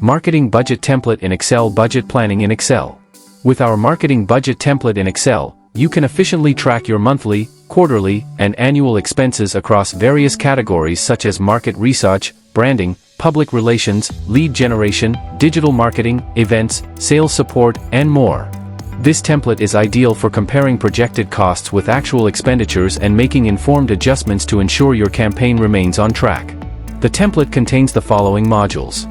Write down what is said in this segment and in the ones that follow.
Marketing Budget Template in Excel. Budget Planning in Excel. With our Marketing Budget Template in Excel, you can efficiently track your monthly, quarterly, and annual expenses across various categories such as market research, branding, public relations, lead generation, digital marketing, events, sales support, and more. This template is ideal for comparing projected costs with actual expenditures and making informed adjustments to ensure your campaign remains on track. The template contains the following modules.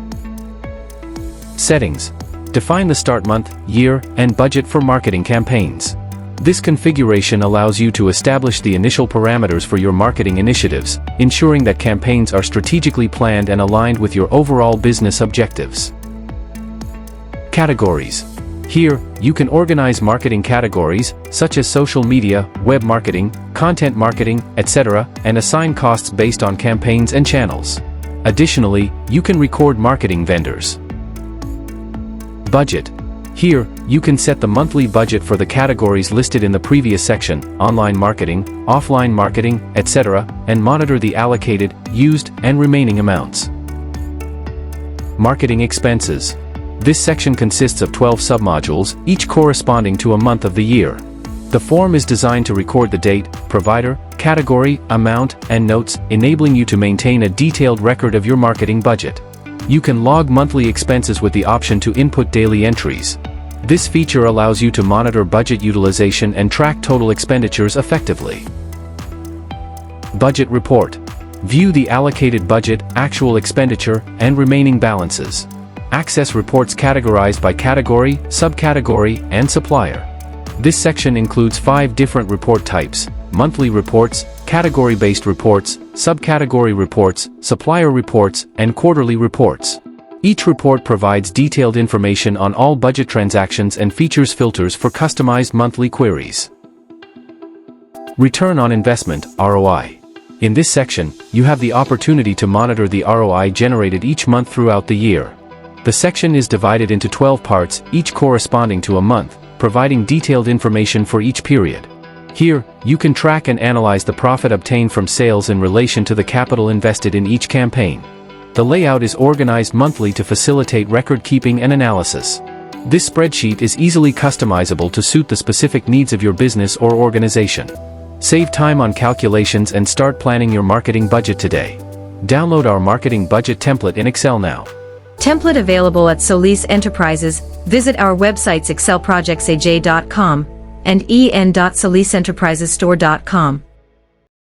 Settings. Define the start month, year, and budget for marketing campaigns. This configuration allows you to establish the initial parameters for your marketing initiatives, ensuring that campaigns are strategically planned and aligned with your overall business objectives. Categories. Here, you can organize marketing categories, such as social media, web marketing, content marketing, etc., and assign costs based on campaigns and channels. Additionally, you can record marketing vendors. Budget. Here, you can set the monthly budget for the categories listed in the previous section, online marketing, offline marketing, etc., and monitor the allocated, used, and remaining amounts. Marketing expenses. This section consists of 12 submodules, each corresponding to a month of the year. The form is designed to record the date, provider, category, amount, and notes, enabling you to maintain a detailed record of your marketing budget. You can log monthly expenses with the option to input daily entries. This feature allows you to monitor budget utilization and track total expenditures effectively. Budget report. View the allocated budget, actual expenditure, and remaining balances. Access reports categorized by category, subcategory, and supplier. This section includes 5 different report types: monthly reports, category-based reports, subcategory reports, supplier reports, and quarterly reports. Each report provides detailed information on all budget transactions and features filters for customized monthly queries. Return on investment, ROI. In this section, you have the opportunity to monitor the ROI generated each month throughout the year. The section is divided into 12 parts, each corresponding to a month, providing detailed information for each period. Here, you can track and analyze the profit obtained from sales in relation to the capital invested in each campaign. The layout is organized monthly to facilitate record-keeping and analysis. This spreadsheet is easily customizable to suit the specific needs of your business or organization. Save time on calculations and start planning your marketing budget today. Download our Marketing Budget Template in Excel now. Template available at Solis Enterprises. Visit our websites excelprojectsaj.com and en.solisenterprisesstore.com.